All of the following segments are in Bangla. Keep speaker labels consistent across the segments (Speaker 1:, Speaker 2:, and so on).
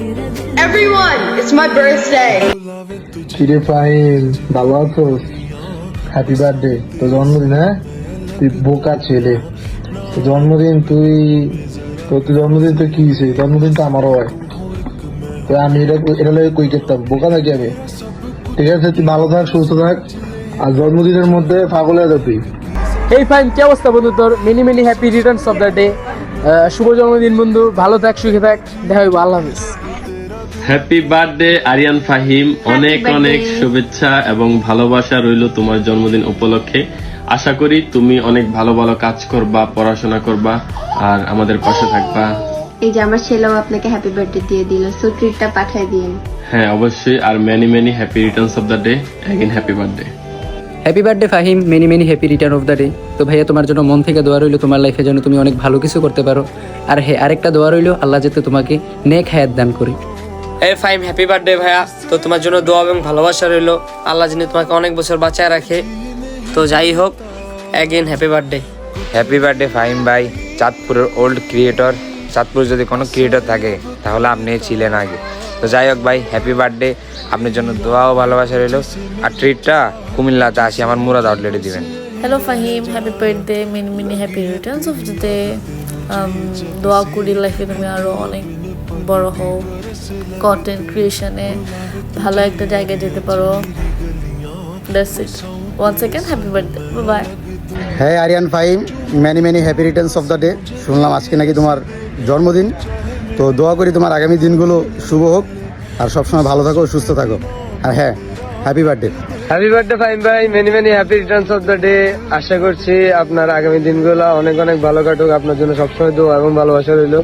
Speaker 1: Everyone, it's my birthday.
Speaker 2: কিরে ফাহিম, ভালো আছো? Happy birthday. তো জন্মদিন, হ্যাঁ? তুই বোকা ছেলে। জন্মদিন তুই কি হয়েছে? জন্মদিন তো আমারও হয়। তো আমি এটা লাগে কই করতাম, বোকা নাকি আমি? ঠিক আছে, তুই ভালো থাক, সুস্থ থাক, আর জন্মদিনের মধ্যে পাগল হয়ে যা তুই।
Speaker 3: এই ফাইন, কি অবস্থা বন্ধু তোর? Many many happy returns of the day. শুভ জন্মদিন বন্ধু, ভালো থাক, সুখে থাক, দেখা হইব, আল্লাহ হাফিজ।
Speaker 4: হ্যাপি বার্থডে আরিয়ান ফাহিম, অনেক অনেক শুভেচ্ছা এবং ভালোবাসা রইল তোমার জন্মদিন উপলক্ষে। আশা করি তুমি অনেক ভালো ভালো কাজ করবা, পড়াশোনা করবা আর আমাদের পাশে থাকবা।
Speaker 5: এই যে আমার ছেলেও আপনাকে হ্যাপি বার্থডে দিয়ে দিল, সো ট্রিটটা পাঠিয়ে দিন।
Speaker 4: হ্যাঁ অবশ্যই, are many many happy returns of the day. Again happy birthday.
Speaker 6: Happy birthday Fahim, many many happy return of the day. তো ভাইয়া, তোমার জন্য মন থেকে দোয়া রইলো তোমার লাইফে যেন তুমি অনেক ভালো কিছু করতে পারো। আর হ্যাঁ, আরেকটা দোয়া রইলো, আল্লাহ যাতে তোমাকে নেক হায়াত দান করি।
Speaker 3: এই ফাইম, হ্যাপি বার্থডে ভাইয়া। তো তোমার জন্য দোয়া এবং ভালোবাসা রইলো, আল্লাহ যিনি তোমাকে অনেক বছর বাঁচায় রাখে। তো যাই হোক, again happy birthday.
Speaker 7: Happy birthday Fahim ভাই, চাঁদপুরের ওল্ড ক্রিয়েটর। চাঁদপুর যদি কোনো ক্রিয়েটর থাকে তাহলে আপনি ছিলেন আগে। তো যাই হোক ভাই, হ্যাপি বার্থডে। আপনার জন্য দোয়া ও ভালোবাসা রইল। আর ট্রিটটা কুমিল্লাতে আসি আমার মুরাদ আউটলেটে দিবেন।
Speaker 8: Hello Fahim, happy birthday, many many happy returns of the day. দোয়া করি লাইফে তুমি আরও অনেক বড় হও, কন্টেন্ট ক্রিয়েশনে ভালো একটা জায়গায় যেতে পারো। That's it. Once second happy birthday, bye.
Speaker 9: হ্যাঁ Ariyan Fahim, many many happy returns of the day. শুনলাম আজকে নাকি তোমার জন্মদিন, তো দোয়া করি তোমার আগামী দিনগুলো শুভ হোক, আর সবসময় ভালো থাকো, সুস্থ থাকো। আর হ্যাঁ, happy birthday.
Speaker 3: Happy birthday Fahim ভাই, many many happy returns of the day. আশা করছি আপনার আগামী দিনগুলো অনেক অনেক ভালো কাটুক। আপনার জন্য সবসময় দোয়া এবং ভালোবাসা রইল,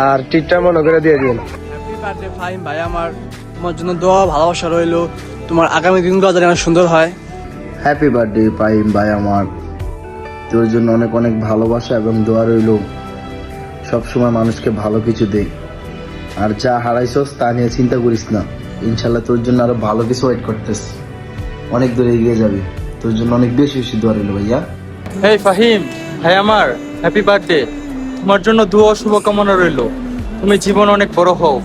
Speaker 3: আর ট্রিটটা মনে করে দিয়ে দিন।
Speaker 10: হ্যাপি বার্থডে ফাহিম ভাই আমার, তোমার জন্য দোয়া ভালোবাসা রইলো, তোমার আগামী দিনগুলো যেন সুন্দর হয়।
Speaker 2: হ্যাপি বার্থডে ফাহিম ভাই আমার, তোর জন্য অনেক অনেক ভালোবাসা এবং দোয়া রইল। সবসময় মানুষকে ভালো কিছু দে, আর যা হারাইছস তা নিয়ে চিন্তা করিস না। ইনশাল্লাহ তোর জন্য আরো ভালো কিছু ওয়েট করতেস, অনেক দূরে এগিয়ে যাবি। তোর জন্য অনেক বেশি বেশি দোয়া রইল ভাইয়া।
Speaker 10: এই ফাহিম ভাই আমার, হ্যাপি বার্থডে। তোমার জন্য দোয়া শুভকামনা রইল, তুমি জীবন অনেক বড় হও।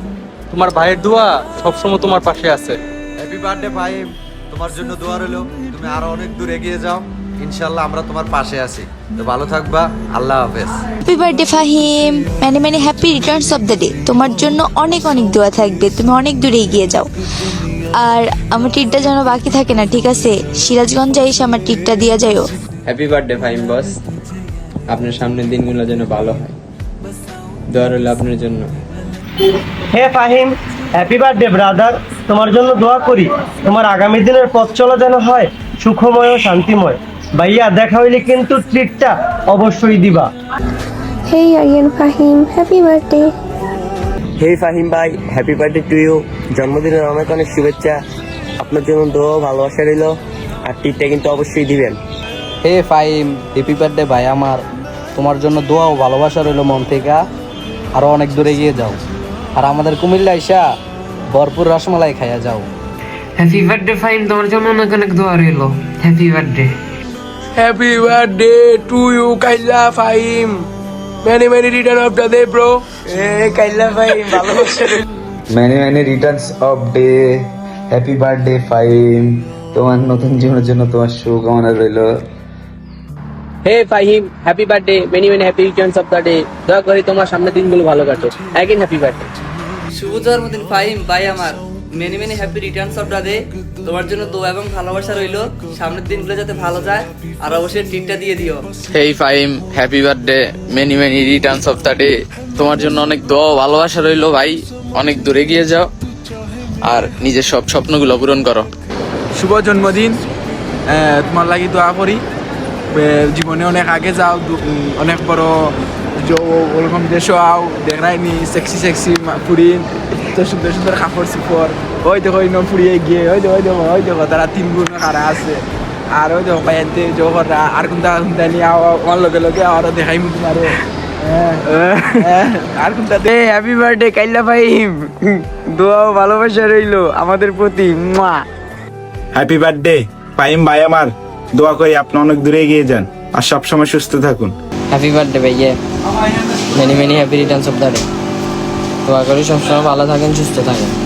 Speaker 10: তোমার ভাইয়ের দোয়া সবসময় তোমার পাশে আছে।
Speaker 11: হ্যাপি বার্থডে ফাহিম, তোমার জন্য দোয়া রইল, তুমি আরো অনেক দূর এগিয়ে যাও। ইনশাল্লাহ আমরা তোমার পাশে আছি। তো ভালো থাকবা, আল্লাহ হাফেজ।
Speaker 12: Happy birthday Fahim, many many happy returns of the day. তোমার জন্য অনেক অনেক দোয়া থাকবে, তুমি অনেক দূরে এগিয়ে যাও। আর আমার ট্রিটটা যেন বাকি থাকে না, ঠিক আছে? সিরাজগঞ্জে এসে আমার ট্রিটটা দিয়ে যাও।
Speaker 6: হ্যাপি বার্থডে ফাহিম বস, আপনার সামনের দিনগুলো যেন ভালো হয়, দোয়া রইল আপনার জন্য।
Speaker 3: হে ফাহিম, হ্যাপি বার্থডে ব্রাদার। তোমার জন্য দোয়া করি, তোমার আগামী দিনের পথ চলা যেন হয় সুখময় ও শান্তিময়। ভাইয়া, দেখা হইলে কিন্তু ট্রিটটা অবশ্যই দিবা।
Speaker 5: হেই আরিয়ান ফাহিম, হ্যাপি বার্থডে।
Speaker 3: হেই ফাহিম ভাই, হ্যাপি বার্থডে টু ইউ। জন্মদিনের অনেক অনেক শুভেচ্ছা। আপনার জন্য দোয়া ভালোবাসা রইল, আর ট্রিটটা কিন্তু অবশ্যই দিবেন।
Speaker 6: হে ফাহিম, হ্যাপি বার্থডে ভাই আমার, তোমার জন্য দোয়া ও ভালোবাসা রইল মন থেকে। আরো অনেক দূরে এগিয়ে যাও, আর আমাদের কুমিল্লা আইসা ভরপুর রসমালাই খাইয়া যাও।
Speaker 3: হ্যাপি বার্থডে ফাহিম, তোমার জন্য অনেক অনেক দোয়া রইল। Happy birthday.
Speaker 10: Happy birthday to you Kailla Fahim, many many return of the day bro. Kailla Fahim, ভালোবাসা রইল।
Speaker 2: Many many returns of day. Happy birthday Fahim, তোমার নতুন জীবনের জন্য তোমার শুভকামনা রইল।
Speaker 3: Hey Fahim, happy birthday, many many happy returns of the day. দয়া করি তোমার সামনের দিনগুলো ভালো কাটে। Again happy birthday.
Speaker 6: শুভ জন্মদিন ফাহিম ভাই আমার, many many happy returns of the day. তোমার জন্য দোয়া এবং ভালোবাসা রইল, সামনের দিনগুলো যাতে ভালো যায়, আর অবশ্যই ট্রিটটা দিয়ে দিও।
Speaker 7: Hey Fahim, happy birthday, many many returns of the day. তোমার জন্য অনেক দোয়া ও ভালোবাসা রইল ভাই, অনেক দূরে গিয়ে যাও, আর নিজের সব স্বপ্নগুলো পূরণ করো।
Speaker 10: শুভ জন্মদিন, তোমার লাগি দোয়া করি, জীবনে অনেক আগে যাও, অনেক বড় ওরকম দেশও আও, দেখায়নি সেক্সি সেক্সি ফুরিন, তো সুন্দর সুন্দর কাপড় চুপড়। ওই দেখো ফুরিয়ে গিয়ে, ওই দেখো তারা 3 গুণ কারা আছে। আর ওই দেখো পাইতে জোহরা আর কোনটা নিয়ে আমার লগে লগে আরো দেখাই মুখ মারে। আর কোনটা দে। হ্যাপি বার্থডে কাইল্লা ফাহিম, দোয়া ভালোবাসা রইলো আমাদের প্রতি।
Speaker 13: হ্যাপি বার্থডে ফাহিম ভাই আমার, দোয়া করি আপনি অনেক দূরে এগিয়ে যান, আর সবসময় সুস্থ থাকুন।
Speaker 6: হ্যাপি বার্থডে ভাইয়া, many many happy returns of the day. দোয়া করি সবসময় ভালো থাকেন, সুস্থ থাকেন।